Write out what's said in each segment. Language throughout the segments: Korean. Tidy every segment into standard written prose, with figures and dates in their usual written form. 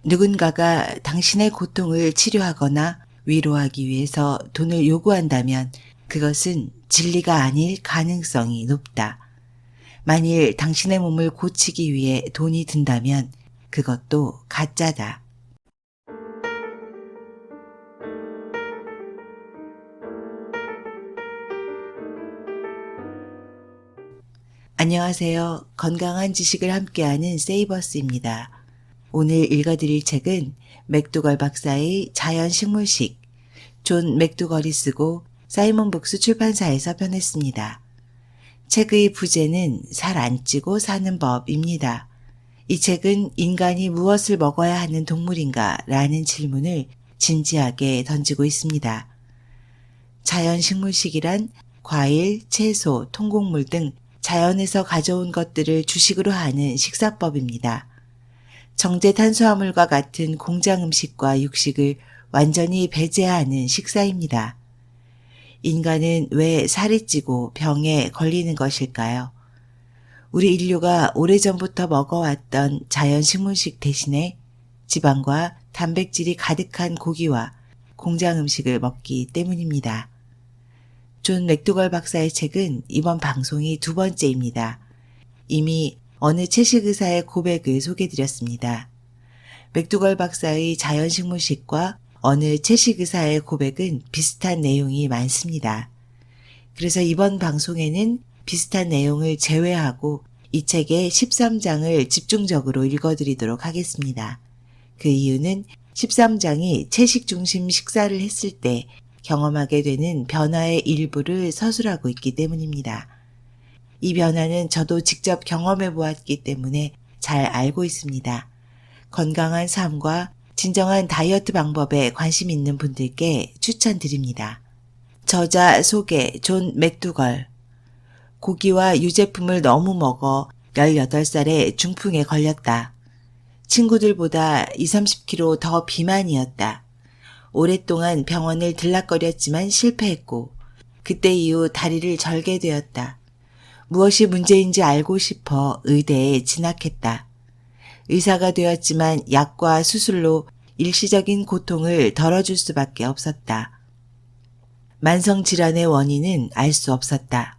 누군가가 당신의 고통을 치료하거나 위로하기 위해서 돈을 요구한다면 그것은 진리가 아닐 가능성이 높다. 만일 당신의 몸을 고치기 위해 돈이 든다면 그것도 가짜다. 안녕하세요. 건강한 지식을 함께하는 세이버스입니다. 오늘 읽어드릴 책은 맥두걸 박사의 자연식물식, 존 맥두걸이 쓰고 사이먼 북스 출판사에서 편했습니다. 책의 부제는 살 안 찌고 사는 법입니다. 이 책은 인간이 무엇을 먹어야 하는 동물인가 라는 질문을 진지하게 던지고 있습니다. 자연식물식이란 과일, 채소, 통곡물 등 자연에서 가져온 것들을 주식으로 하는 식사법입니다. 정제 탄수화물과 같은 공장 음식과 육식을 완전히 배제하는 식사입니다. 인간은 왜 살이 찌고 병에 걸리는 것일까요? 우리 인류가 오래전부터 먹어왔던 자연식물식 대신에 지방과 단백질이 가득한 고기와 공장 음식을 먹기 때문입니다. 존 맥두걸 박사의 책은 이번 방송이 두 번째입니다. 이미 어느 채식 의사의 고백을 소개드렸습니다. 맥두걸 박사의 자연식물식과 어느 채식 의사의 고백은 비슷한 내용이 많습니다. 그래서 이번 방송에는 비슷한 내용을 제외하고 이 책의 13장을 집중적으로 읽어드리도록 하겠습니다. 그 이유는 13장이 채식 중심 식사를 했을 때 경험하게 되는 변화의 일부를 서술하고 있기 때문입니다. 이 변화는 저도 직접 경험해 보았기 때문에 잘 알고 있습니다. 건강한 삶과 진정한 다이어트 방법에 관심 있는 분들께 추천드립니다. 저자 소개 존 맥두걸. 고기와 유제품을 너무 먹어 18살에 중풍에 걸렸다. 친구들보다 20-30kg 더 비만이었다. 오랫동안 병원을 들락거렸지만 실패했고 그때 이후 다리를 절게 되었다. 무엇이 문제인지 알고 싶어 의대에 진학했다. 의사가 되었지만 약과 수술로 일시적인 고통을 덜어줄 수밖에 없었다. 만성질환의 원인은 알 수 없었다.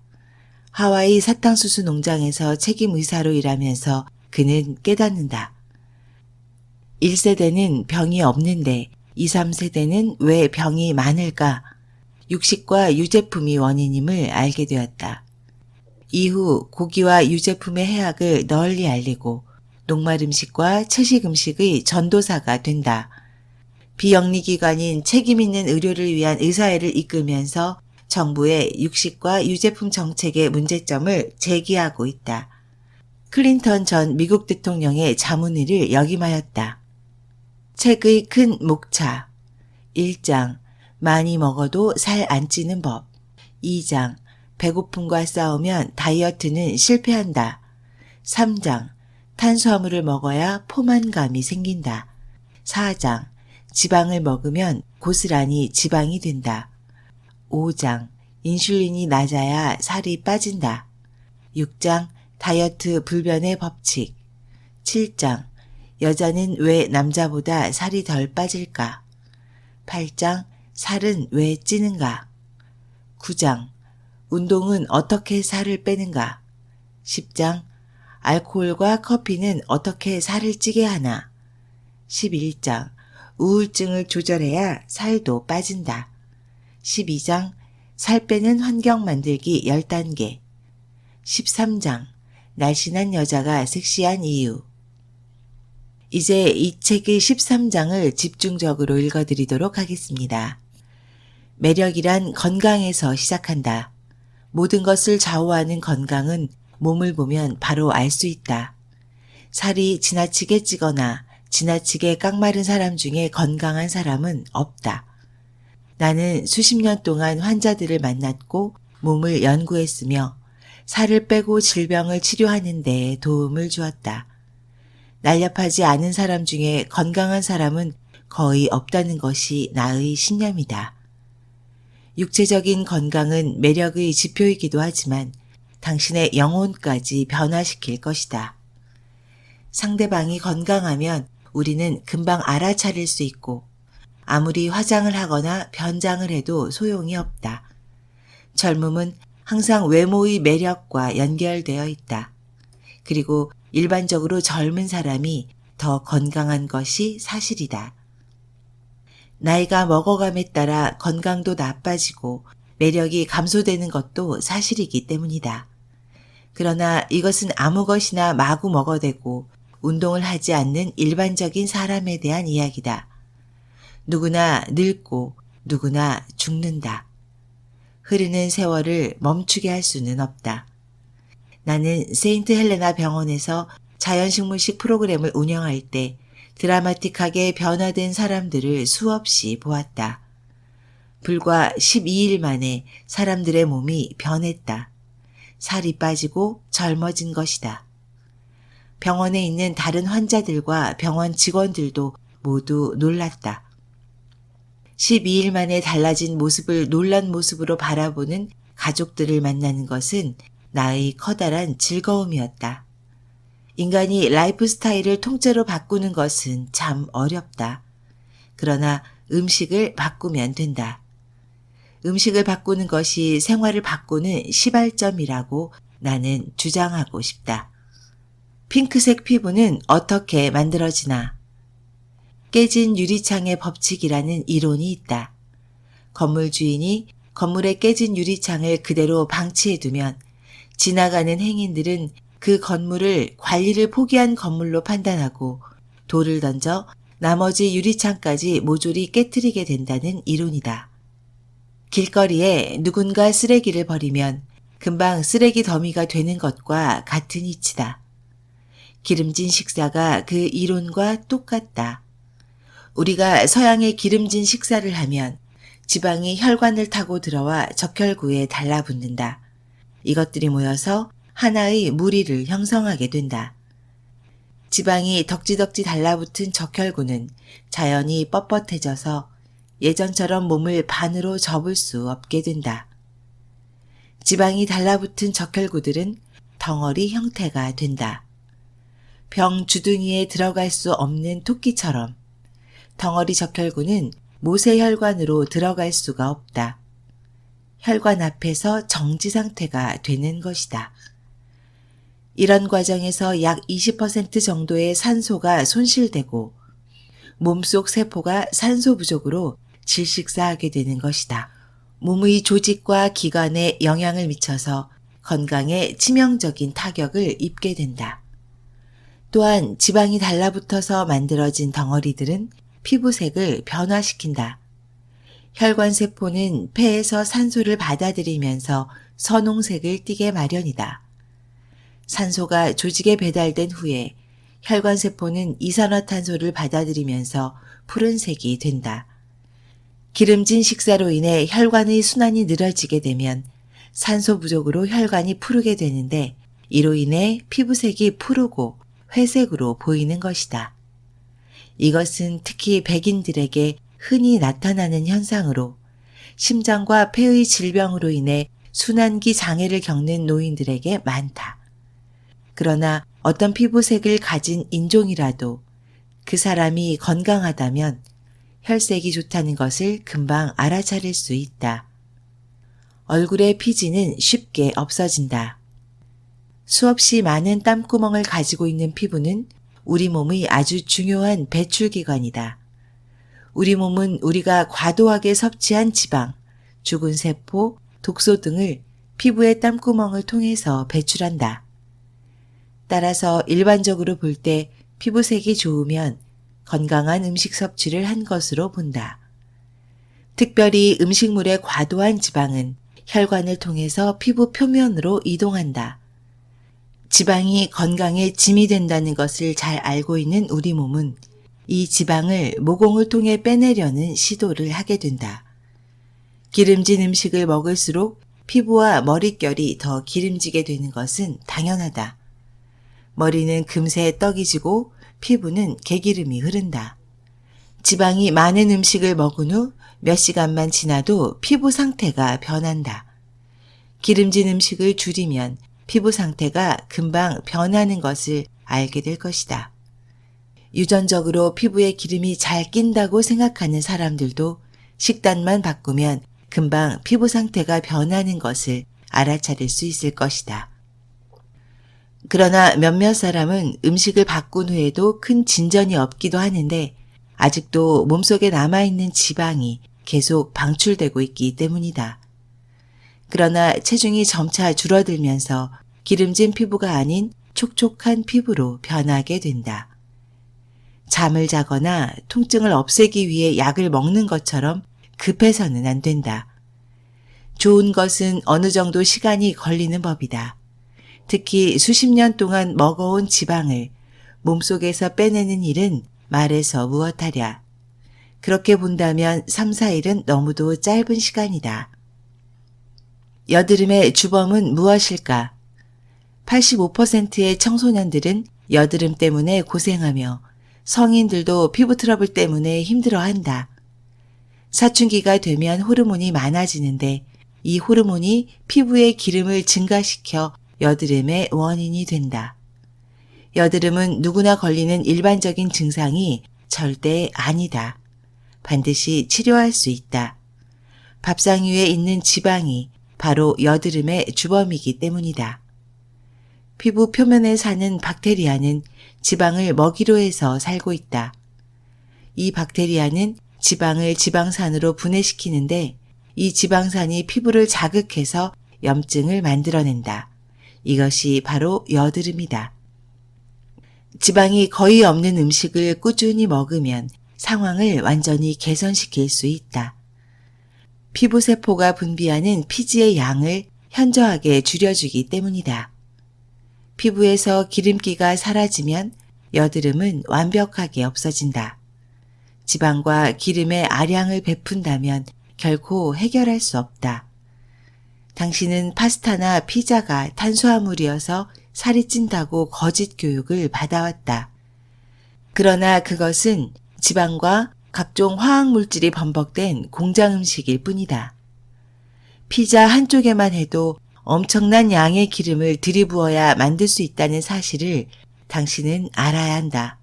하와이 사탕수수 농장에서 책임 의사로 일하면서 그는 깨닫는다. 1세대는 병이 없는데 2, 3세대는 왜 병이 많을까? 육식과 유제품이 원인임을 알게 되었다. 이후 고기와 유제품의 해악을 널리 알리고 녹말 음식과 채식 음식의 전도사가 된다. 비영리기관인 책임있는 의료를 위한 의사회를 이끌면서 정부의 육식과 유제품 정책의 문제점을 제기하고 있다. 클린턴 전 미국 대통령의 자문의를 역임하였다. 책의 큰 목차 1장 많이 먹어도 살 안 찌는 법 2장 배고픔과 싸우면 다이어트는 실패한다 3장 탄수화물을 먹어야 포만감이 생긴다 4장 지방을 먹으면 고스란히 지방이 된다 5장 인슐린이 낮아야 살이 빠진다 6장 다이어트 불변의 법칙 7장 여자는 왜 남자보다 살이 덜 빠질까? 8장 살은 왜 찌는가? 9장 운동은 어떻게 살을 빼는가? 10장 알코올과 커피는 어떻게 살을 찌게 하나? 11장 우울증을 조절해야 살도 빠진다. 12장 살 빼는 환경 만들기 10단계 13장 날씬한 여자가 섹시한 이유 이제 이 책의 13장을 집중적으로 읽어드리도록 하겠습니다. 매력이란 건강에서 시작한다. 모든 것을 좌우하는 건강은 몸을 보면 바로 알 수 있다. 살이 지나치게 찌거나 지나치게 깡마른 사람 중에 건강한 사람은 없다. 나는 수십 년 동안 환자들을 만났고 몸을 연구했으며 살을 빼고 질병을 치료하는 데 도움을 주었다. 날렵하지 않은 사람 중에 건강한 사람은 거의 없다는 것이 나의 신념이다. 육체적인 건강은 매력의 지표이기도 하지만 당신의 영혼까지 변화시킬 것이다. 상대방이 건강하면 우리는 금방 알아차릴 수 있고 아무리 화장을 하거나 변장을 해도 소용이 없다. 젊음은 항상 외모의 매력과 연결되어 있다. 그리고 일반적으로 젊은 사람이 더 건강한 것이 사실이다. 나이가 먹어감에 따라 건강도 나빠지고 매력이 감소되는 것도 사실이기 때문이다. 그러나 이것은 아무 것이나 마구 먹어대고 운동을 하지 않는 일반적인 사람에 대한 이야기다. 누구나 늙고 누구나 죽는다. 흐르는 세월을 멈추게 할 수는 없다. 나는 세인트 헬레나 병원에서 자연식물식 프로그램을 운영할 때 드라마틱하게 변화된 사람들을 수없이 보았다. 불과 12일 만에 사람들의 몸이 변했다. 살이 빠지고 젊어진 것이다. 병원에 있는 다른 환자들과 병원 직원들도 모두 놀랐다. 12일 만에 달라진 모습을 놀란 모습으로 바라보는 가족들을 만나는 것은 나의 커다란 즐거움이었다. 인간이 라이프 스타일을 통째로 바꾸는 것은 참 어렵다. 그러나 음식을 바꾸면 된다. 음식을 바꾸는 것이 생활을 바꾸는 시발점이라고 나는 주장하고 싶다. 핑크색 피부는 어떻게 만들어지나? 깨진 유리창의 법칙이라는 이론이 있다. 건물 주인이 건물의 깨진 유리창을 그대로 방치해두면 지나가는 행인들은 그 건물을 관리를 포기한 건물로 판단하고 돌을 던져 나머지 유리창까지 모조리 깨트리게 된다는 이론이다. 길거리에 누군가 쓰레기를 버리면 금방 쓰레기 더미가 되는 것과 같은 이치다. 기름진 식사가 그 이론과 똑같다. 우리가 서양의 기름진 식사를 하면 지방이 혈관을 타고 들어와 적혈구에 달라붙는다. 이것들이 모여서 하나의 무리를 형성하게 된다. 지방이 덕지덕지 달라붙은 적혈구는 자연히 뻣뻣해져서 예전처럼 몸을 반으로 접을 수 없게 된다. 지방이 달라붙은 적혈구들은 덩어리 형태가 된다. 병 주둥이에 들어갈 수 없는 토끼처럼 덩어리 적혈구는 모세혈관으로 들어갈 수가 없다. 혈관 앞에서 정지 상태가 되는 것이다. 이런 과정에서 약 20% 정도의 산소가 손실되고 몸속 세포가 산소 부족으로 질식사하게 되는 것이다. 몸의 조직과 기관에 영향을 미쳐서 건강에 치명적인 타격을 입게 된다. 또한 지방이 달라붙어서 만들어진 덩어리들은 피부색을 변화시킨다. 혈관세포는 폐에서 산소를 받아들이면서 선홍색을 띠게 마련이다. 산소가 조직에 배달된 후에 혈관세포는 이산화탄소를 받아들이면서 푸른색이 된다. 기름진 식사로 인해 혈관의 순환이 느려지게 되면 산소 부족으로 혈관이 푸르게 되는데 이로 인해 피부색이 푸르고 회색으로 보이는 것이다. 이것은 특히 백인들에게 흔히 나타나는 현상으로 심장과 폐의 질병으로 인해 순환기 장애를 겪는 노인들에게 많다. 그러나 어떤 피부색을 가진 인종이라도 그 사람이 건강하다면 혈색이 좋다는 것을 금방 알아차릴 수 있다. 얼굴의 피지는 쉽게 없어진다. 수없이 많은 땀구멍을 가지고 있는 피부는 우리 몸의 아주 중요한 배출기관이다. 우리 몸은 우리가 과도하게 섭취한 지방, 죽은 세포, 독소 등을 피부의 땀구멍을 통해서 배출한다. 따라서 일반적으로 볼 때 피부색이 좋으면 건강한 음식 섭취를 한 것으로 본다. 특별히 음식물의 과도한 지방은 혈관을 통해서 피부 표면으로 이동한다. 지방이 건강에 짐이 된다는 것을 잘 알고 있는 우리 몸은 이 지방을 모공을 통해 빼내려는 시도를 하게 된다. 기름진 음식을 먹을수록 피부와 머릿결이 더 기름지게 되는 것은 당연하다. 머리는 금세 떡이 지고 피부는 개기름이 흐른다. 지방이 많은 음식을 먹은 후 몇 시간만 지나도 피부 상태가 변한다. 기름진 음식을 줄이면 피부 상태가 금방 변하는 것을 알게 될 것이다. 유전적으로 피부에 기름이 잘 낀다고 생각하는 사람들도 식단만 바꾸면 금방 피부 상태가 변하는 것을 알아차릴 수 있을 것이다. 그러나 몇몇 사람은 음식을 바꾼 후에도 큰 진전이 없기도 하는데 아직도 몸속에 남아있는 지방이 계속 방출되고 있기 때문이다. 그러나 체중이 점차 줄어들면서 기름진 피부가 아닌 촉촉한 피부로 변하게 된다. 잠을 자거나 통증을 없애기 위해 약을 먹는 것처럼 급해서는 안 된다. 좋은 것은 어느 정도 시간이 걸리는 법이다. 특히 수십 년 동안 먹어온 지방을 몸속에서 빼내는 일은 말해서 무엇하랴. 그렇게 본다면 3, 4일은 너무도 짧은 시간이다. 여드름의 주범은 무엇일까? 85%의 청소년들은 여드름 때문에 고생하며 성인들도 피부 트러블 때문에 힘들어한다. 사춘기가 되면 호르몬이 많아지는데 이 호르몬이 피부의 기름을 증가시켜 여드름의 원인이 된다. 여드름은 누구나 걸리는 일반적인 증상이 절대 아니다. 반드시 치료할 수 있다. 밥상 위에 있는 지방이 바로 여드름의 주범이기 때문이다. 피부 표면에 사는 박테리아는 지방을 먹이로 해서 살고 있다. 이 박테리아는 지방을 지방산으로 분해시키는데 이 지방산이 피부를 자극해서 염증을 만들어낸다. 이것이 바로 여드름이다. 지방이 거의 없는 음식을 꾸준히 먹으면 상황을 완전히 개선시킬 수 있다. 피부세포가 분비하는 피지의 양을 현저하게 줄여주기 때문이다. 피부에서 기름기가 사라지면 여드름은 완벽하게 없어진다. 지방과 기름의 아량을 베푼다면 결코 해결할 수 없다. 당신은 파스타나 피자가 탄수화물이어서 살이 찐다고 거짓 교육을 받아왔다. 그러나 그것은 지방과 각종 화학물질이 범벅된 공장 음식일 뿐이다. 피자 한쪽에만 해도 엄청난 양의 기름을 들이부어야 만들 수 있다는 사실을 당신은 알아야 한다.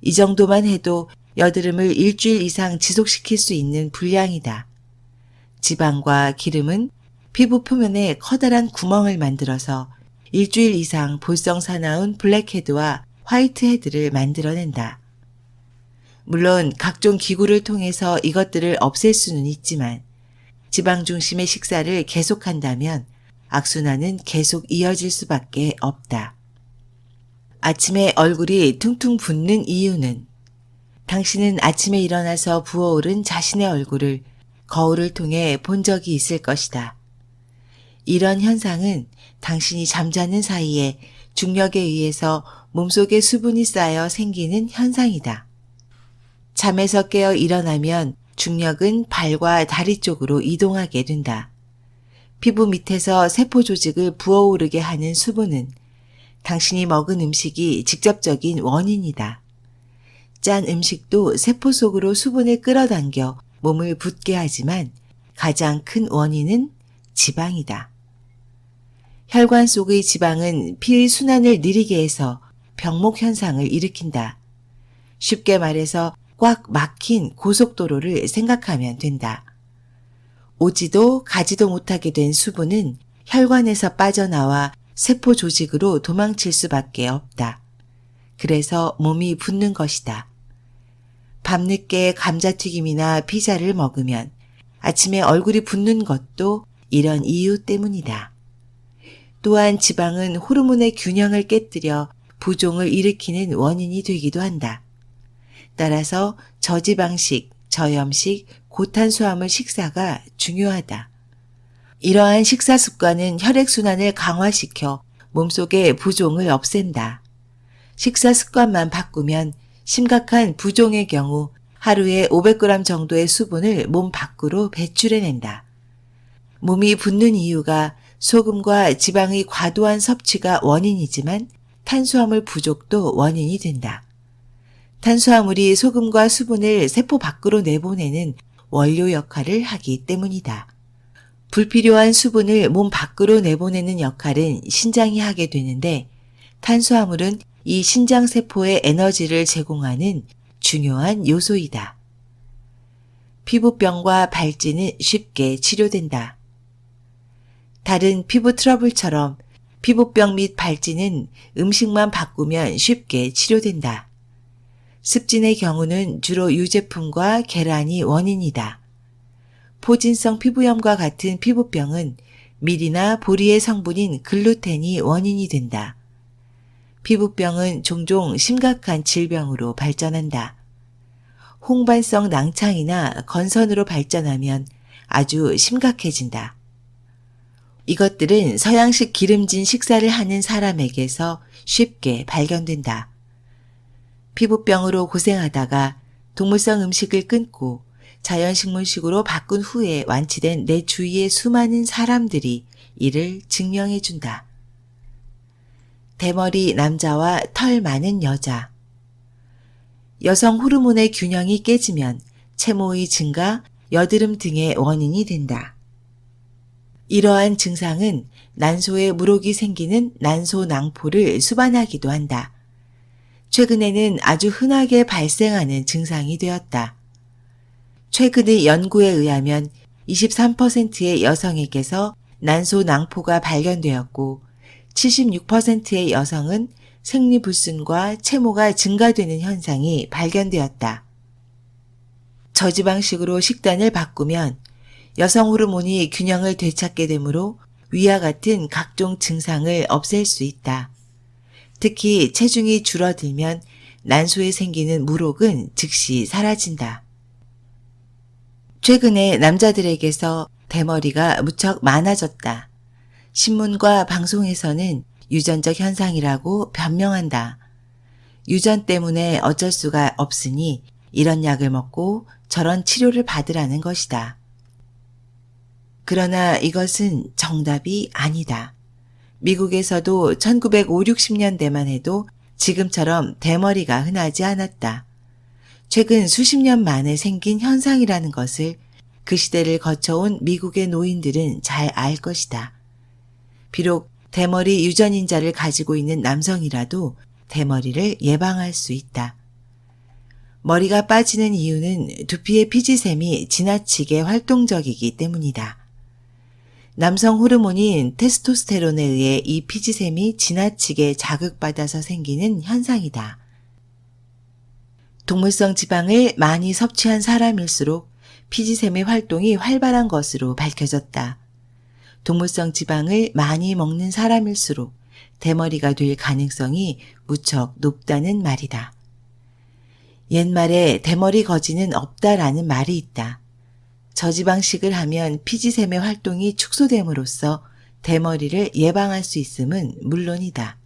이 정도만 해도 여드름을 일주일 이상 지속시킬 수 있는 분량이다. 지방과 기름은 피부 표면에 커다란 구멍을 만들어서 일주일 이상 볼성 사나운 블랙헤드와 화이트헤드를 만들어낸다. 물론 각종 기구를 통해서 이것들을 없앨 수는 있지만 지방 중심의 식사를 계속한다면 악순환은 계속 이어질 수밖에 없다. 아침에 얼굴이 퉁퉁 붓는 이유는 당신은 아침에 일어나서 부어오른 자신의 얼굴을 거울을 통해 본 적이 있을 것이다. 이런 현상은 당신이 잠자는 사이에 중력에 의해서 몸속에 수분이 쌓여 생기는 현상이다. 잠에서 깨어 일어나면 중력은 발과 다리 쪽으로 이동하게 된다. 피부 밑에서 세포 조직을 부어오르게 하는 수분은 당신이 먹은 음식이 직접적인 원인이다. 짠 음식도 세포 속으로 수분을 끌어당겨 몸을 붓게 하지만 가장 큰 원인은 지방이다. 혈관 속의 지방은 피의 순환을 느리게 해서 병목 현상을 일으킨다. 쉽게 말해서 꽉 막힌 고속도로를 생각하면 된다. 오지도 가지도 못하게 된 수분은 혈관에서 빠져나와 세포 조직으로 도망칠 수밖에 없다. 그래서 몸이 붓는 것이다. 밤늦게 감자튀김이나 피자를 먹으면 아침에 얼굴이 붓는 것도 이런 이유 때문이다. 또한 지방은 호르몬의 균형을 깨뜨려 부종을 일으키는 원인이 되기도 한다. 따라서 저지방식, 저염식, 고탄수화물 식사가 중요하다. 이러한 식사 습관은 혈액순환을 강화시켜 몸속의 부종을 없앤다. 식사 습관만 바꾸면 심각한 부종의 경우 하루에 500g 정도의 수분을 몸 밖으로 배출해낸다. 몸이 붓는 이유가 소금과 지방의 과도한 섭취가 원인이지만 탄수화물 부족도 원인이 된다. 탄수화물이 소금과 수분을 세포 밖으로 내보내는 원료 역할을 하기 때문이다. 불필요한 수분을 몸 밖으로 내보내는 역할은 신장이 하게 되는데 탄수화물은 이 신장세포에 에너지를 제공하는 중요한 요소이다. 피부병과 발진은 쉽게 치료된다. 다른 피부 트러블처럼 피부병 및 발진은 음식만 바꾸면 쉽게 치료된다. 습진의 경우는 주로 유제품과 계란이 원인이다. 포진성 피부염과 같은 피부병은 밀이나 보리의 성분인 글루텐이 원인이 된다. 피부병은 종종 심각한 질병으로 발전한다. 홍반성 낭창이나 건선으로 발전하면 아주 심각해진다. 이것들은 서양식 기름진 식사를 하는 사람에게서 쉽게 발견된다. 피부병으로 고생하다가 동물성 음식을 끊고 자연식물식으로 바꾼 후에 완치된 내 주위의 수많은 사람들이 이를 증명해준다. 대머리 남자와 털 많은 여자. 여성 호르몬의 균형이 깨지면 체모의 증가, 여드름 등의 원인이 된다. 이러한 증상은 난소에 물혹이 생기는 난소낭포를 수반하기도 한다. 최근에는 아주 흔하게 발생하는 증상이 되었다. 최근의 연구에 의하면 23%의 여성에게서 난소낭포가 발견되었고 76%의 여성은 생리불순과 체모가 증가되는 현상이 발견되었다. 저지방식으로 식단을 바꾸면 여성 호르몬이 균형을 되찾게 되므로 위와 같은 각종 증상을 없앨 수 있다. 특히 체중이 줄어들면 난소에 생기는 물혹은 즉시 사라진다. 최근에 남자들에게서 대머리가 무척 많아졌다. 신문과 방송에서는 유전적 현상이라고 변명한다. 유전 때문에 어쩔 수가 없으니 이런 약을 먹고 저런 치료를 받으라는 것이다. 그러나 이것은 정답이 아니다. 미국에서도 1950, 60년대만 해도 지금처럼 대머리가 흔하지 않았다. 최근 수십 년 만에 생긴 현상이라는 것을 그 시대를 거쳐온 미국의 노인들은 잘 알 것이다. 비록 대머리 유전인자를 가지고 있는 남성이라도 대머리를 예방할 수 있다. 머리가 빠지는 이유는 두피의 피지샘이 지나치게 활동적이기 때문이다. 남성 호르몬인 테스토스테론에 의해 이 피지샘이 지나치게 자극받아서 생기는 현상이다. 동물성 지방을 많이 섭취한 사람일수록 피지샘의 활동이 활발한 것으로 밝혀졌다. 동물성 지방을 많이 먹는 사람일수록 대머리가 될 가능성이 무척 높다는 말이다. 옛말에 대머리 거지는 없다라는 말이 있다. 저지방식을 하면 피지샘의 활동이 축소됨으로써 대머리를 예방할 수 있음은 물론이다.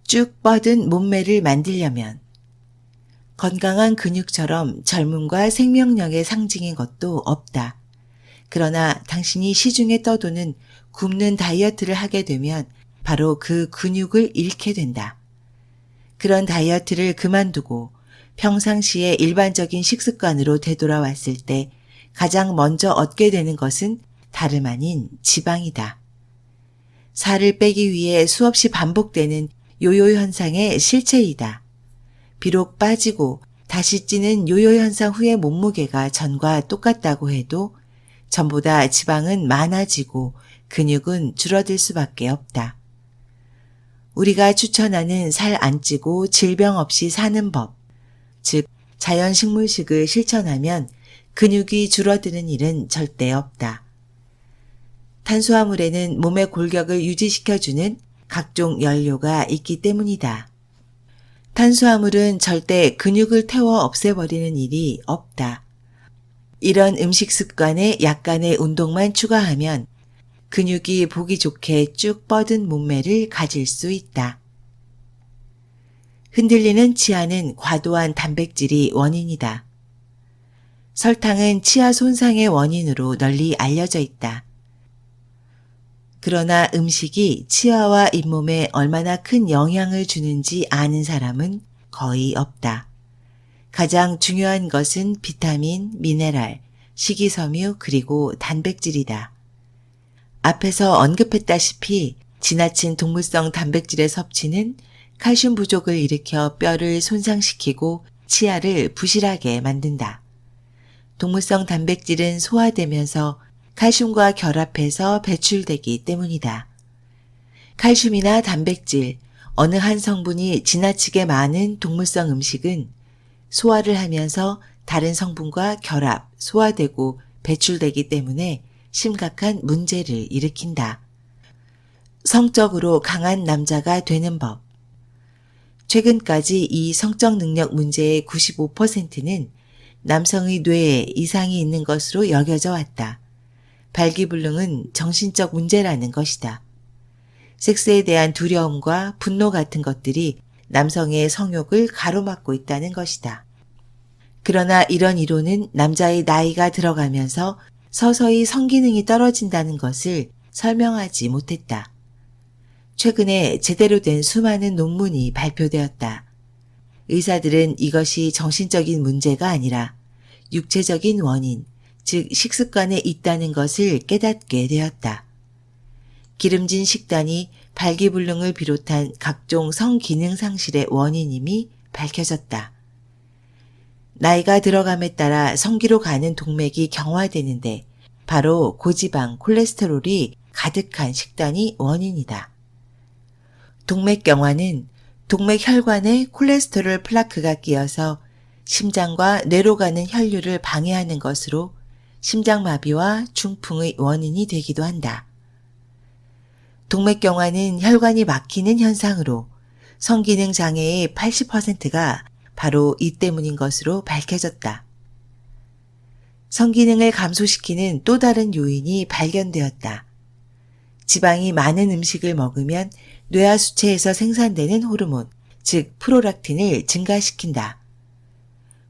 쭉 뻗은 몸매를 만들려면 건강한 근육처럼 젊음과 생명력의 상징인 것도 없다. 그러나 당신이 시중에 떠도는 굶는 다이어트를 하게 되면 바로 그 근육을 잃게 된다. 그런 다이어트를 그만두고 평상시의 일반적인 식습관으로 되돌아왔을 때 가장 먼저 얻게 되는 것은 다름 아닌 지방이다. 살을 빼기 위해 수없이 반복되는 요요 현상의 실체이다. 비록 빠지고 다시 찌는 요요 현상 후의 몸무게가 전과 똑같다고 해도 전보다 지방은 많아지고 근육은 줄어들 수밖에 없다. 우리가 추천하는 살 안 찌고 질병 없이 사는 법, 즉 자연식물식을 실천하면 근육이 줄어드는 일은 절대 없다. 탄수화물에는 몸의 골격을 유지시켜주는 각종 연료가 있기 때문이다. 탄수화물은 절대 근육을 태워 없애버리는 일이 없다. 이런 음식 습관에 약간의 운동만 추가하면 근육이 보기 좋게 쭉 뻗은 몸매를 가질 수 있다. 흔들리는 치아는 과도한 단백질이 원인이다. 설탕은 치아 손상의 원인으로 널리 알려져 있다. 그러나 음식이 치아와 잇몸에 얼마나 큰 영향을 주는지 아는 사람은 거의 없다. 가장 중요한 것은 비타민, 미네랄, 식이섬유 그리고 단백질이다. 앞에서 언급했다시피 지나친 동물성 단백질의 섭취는 칼슘 부족을 일으켜 뼈를 손상시키고 치아를 부실하게 만든다. 동물성 단백질은 소화되면서 칼슘과 결합해서 배출되기 때문이다. 칼슘이나 단백질, 어느 한 성분이 지나치게 많은 동물성 음식은 소화를 하면서 다른 성분과 결합, 소화되고 배출되기 때문에 심각한 문제를 일으킨다. 성적으로 강한 남자가 되는 법. 최근까지 이 성적 능력 문제의 95%는 남성의 뇌에 이상이 있는 것으로 여겨져 왔다. 발기불능은 정신적 문제라는 것이다. 섹스에 대한 두려움과 분노 같은 것들이 남성의 성욕을 가로막고 있다는 것이다. 그러나 이런 이론은 남자의 나이가 들어가면서 서서히 성기능이 떨어진다는 것을 설명하지 못했다. 최근에 제대로 된 수많은 논문이 발표되었다. 의사들은 이것이 정신적인 문제가 아니라 육체적인 원인, 즉 식습관에 있다는 것을 깨닫게 되었다. 기름진 식단이 발기불능을 비롯한 각종 성기능 상실의 원인임이 밝혀졌다. 나이가 들어감에 따라 성기로 가는 동맥이 경화되는데 바로 고지방, 콜레스테롤이 가득한 식단이 원인이다. 동맥경화는 동맥혈관에 콜레스테롤 플라크가 끼어서 심장과 뇌로 가는 혈류를 방해하는 것으로 심장마비와 중풍의 원인이 되기도 한다. 동맥경화는 혈관이 막히는 현상으로 성기능 장애의 80%가 바로 이 때문인 것으로 밝혀졌다. 성기능을 감소시키는 또 다른 요인이 발견되었다. 지방이 많은 음식을 먹으면 뇌하 수체에서 생산되는 호르몬, 즉 프로락틴을 증가시킨다.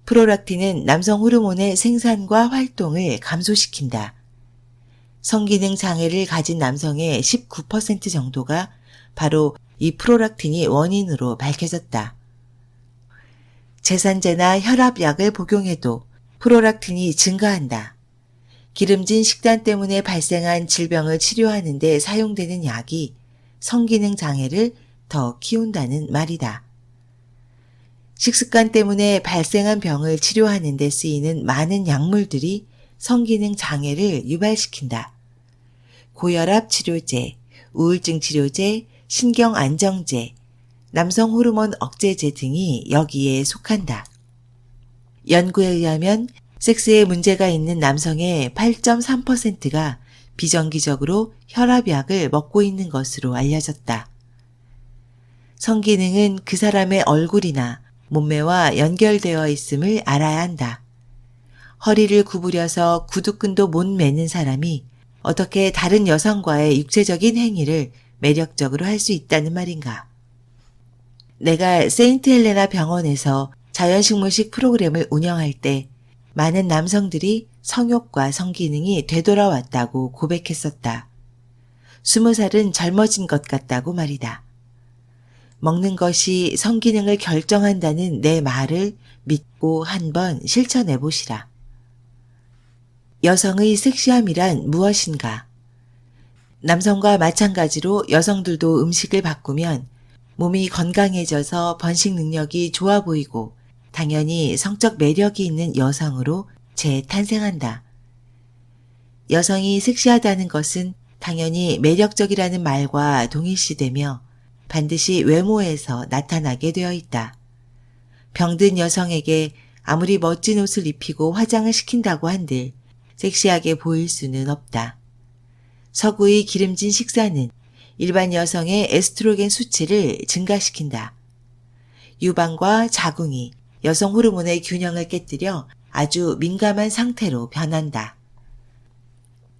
프로락틴은 남성 호르몬의 생산과 활동을 감소시킨다. 성기능 장애를 가진 남성의 19% 정도가 바로 이 프로락틴이 원인으로 밝혀졌다. 제산제나 혈압약을 복용해도 프로락틴이 증가한다. 기름진 식단 때문에 발생한 질병을 치료하는 데 사용되는 약이 성기능 장애를 더 키운다는 말이다. 식습관 때문에 발생한 병을 치료하는 데 쓰이는 많은 약물들이 성기능 장애를 유발시킨다. 고혈압 치료제, 우울증 치료제, 신경 안정제, 남성 호르몬 억제제 등이 여기에 속한다. 연구에 의하면 섹스에 문제가 있는 남성의 8.3%가 비정기적으로 혈압약을 먹고 있는 것으로 알려졌다. 성기능은 그 사람의 얼굴이나 몸매와 연결되어 있음을 알아야 한다. 허리를 구부려서 구두끈도 못 매는 사람이 어떻게 다른 여성과의 육체적인 행위를 매력적으로 할 수 있다는 말인가. 내가 세인트 헬레나 병원에서 자연식물식 프로그램을 운영할 때 많은 남성들이 성욕과 성기능이 되돌아왔다고 고백했었다. 20살은 젊어진 것 같다고 말이다. 먹는 것이 성기능을 결정한다는 내 말을 믿고 한번 실천해 보시라. 여성의 섹시함이란 무엇인가? 남성과 마찬가지로 여성들도 음식을 바꾸면 몸이 건강해져서 번식 능력이 좋아 보이고 당연히 성적 매력이 있는 여성으로 재탄생한다. 여성이 섹시하다는 것은 당연히 매력적이라는 말과 동일시되며 반드시 외모에서 나타나게 되어 있다. 병든 여성에게 아무리 멋진 옷을 입히고 화장을 시킨다고 한들 섹시하게 보일 수는 없다. 서구의 기름진 식사는 일반 여성의 에스트로겐 수치를 증가시킨다. 유방과 자궁이 여성 호르몬의 균형을 깨뜨려 아주 민감한 상태로 변한다.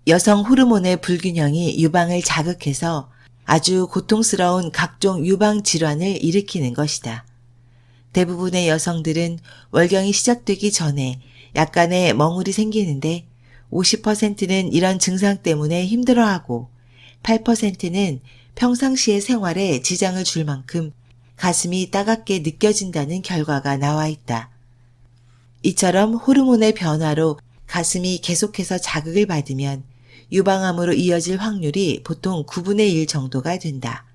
여성 호르몬의 불균형이 유방을 자극해서 아주 고통스러운 각종 유방 질환을 일으키는 것이다. 대부분의 여성들은 월경이 시작되기 전에 약간의 멍울이 생기는데 50%는 이런 증상 때문에 힘들어하고 8%는 평상시의 생활에 지장을 줄 만큼 가슴이 따갑게 느껴진다는 결과가 나와 있다. 이처럼 호르몬의 변화로 가슴이 계속해서 자극을 받으면 유방암으로 이어질 확률이 보통 9분의 1 정도가 된다.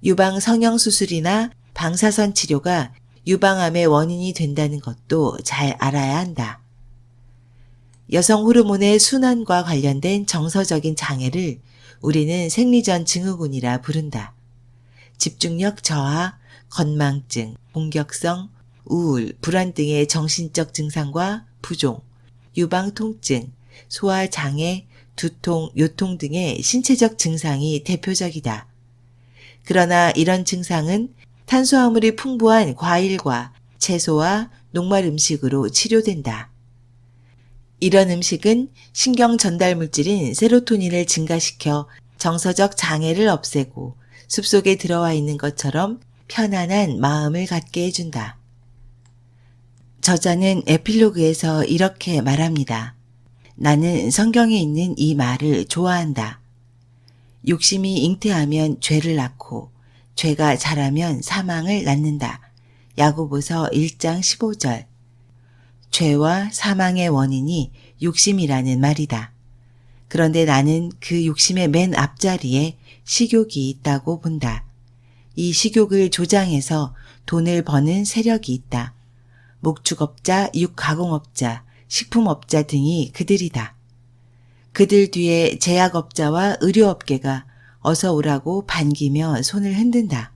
유방 성형수술이나 방사선 치료가 유방암의 원인이 된다는 것도 잘 알아야 한다. 여성 호르몬의 순환과 관련된 정서적인 장애를 우리는 생리전 증후군이라 부른다. 집중력 저하, 건망증, 공격성, 우울, 불안 등의 정신적 증상과 부종, 유방 통증, 소화 장애, 두통, 요통 등의 신체적 증상이 대표적이다. 그러나 이런 증상은 탄수화물이 풍부한 과일과 채소와 녹말 음식으로 치료된다. 이런 음식은 신경 전달 물질인 세로토닌을 증가시켜 정서적 장애를 없애고 숲속에 들어와 있는 것처럼 편안한 마음을 갖게 해준다. 저자는 에필로그에서 이렇게 말합니다. 나는 성경에 있는 이 말을 좋아한다. 욕심이 잉태하면 죄를 낳고 죄가 자라면 사망을 낳는다. 야고보서 1장 15절. 죄와 사망의 원인이 욕심이라는 말이다. 그런데 나는 그 욕심의 맨 앞자리에 식욕이 있다고 본다. 이 식욕을 조장해서 돈을 버는 세력이 있다. 목축업자, 육가공업자, 식품업자 등이 그들이다. 그들 뒤에 제약업자와 의료업계가 어서 오라고 반기며 손을 흔든다.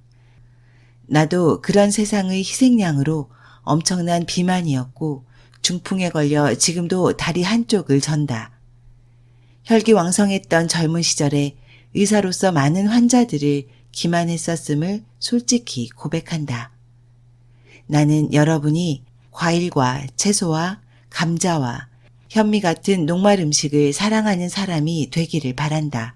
나도 그런 세상의 희생양으로 엄청난 비만이었고 중풍에 걸려 지금도 다리 한쪽을 전다. 혈기왕성했던 젊은 시절에 의사로서 많은 환자들을 기만했었음을 솔직히 고백한다. 나는 여러분이 과일과 채소와 감자와 현미 같은 녹말 음식을 사랑하는 사람이 되기를 바란다.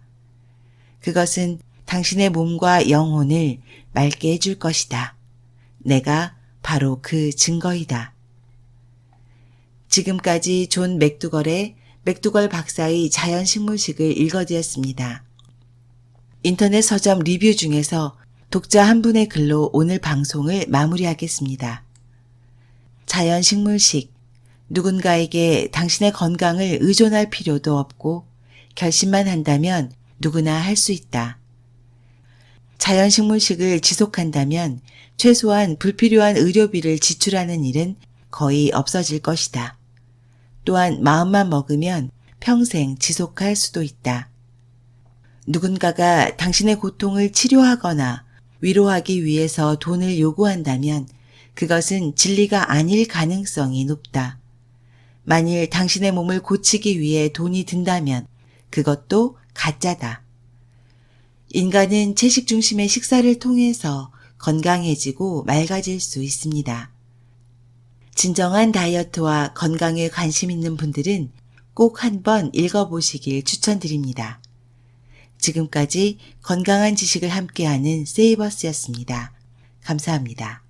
그것은 당신의 몸과 영혼을 맑게 해줄 것이다. 내가 바로 그 증거이다. 지금까지 존 맥두걸의 맥두걸 박사의 자연식물식을 읽어드렸습니다. 인터넷 서점 리뷰 중에서 독자 한 분의 글로 오늘 방송을 마무리하겠습니다. 자연식물식, 누군가에게 당신의 건강을 의존할 필요도 없고 결심만 한다면 누구나 할 수 있다. 자연식물식을 지속한다면 최소한 불필요한 의료비를 지출하는 일은 거의 없어질 것이다. 또한 마음만 먹으면 평생 지속할 수도 있다. 누군가가 당신의 고통을 치료하거나 위로하기 위해서 돈을 요구한다면 그것은 진리가 아닐 가능성이 높다. 만일 당신의 몸을 고치기 위해 돈이 든다면 그것도 가짜다. 인간은 채식 중심의 식사를 통해서 건강해지고 맑아질 수 있습니다. 진정한 다이어트와 건강에 관심 있는 분들은 꼭 한번 읽어보시길 추천드립니다. 지금까지 건강한 지식을 함께하는 세이버스였습니다. 감사합니다.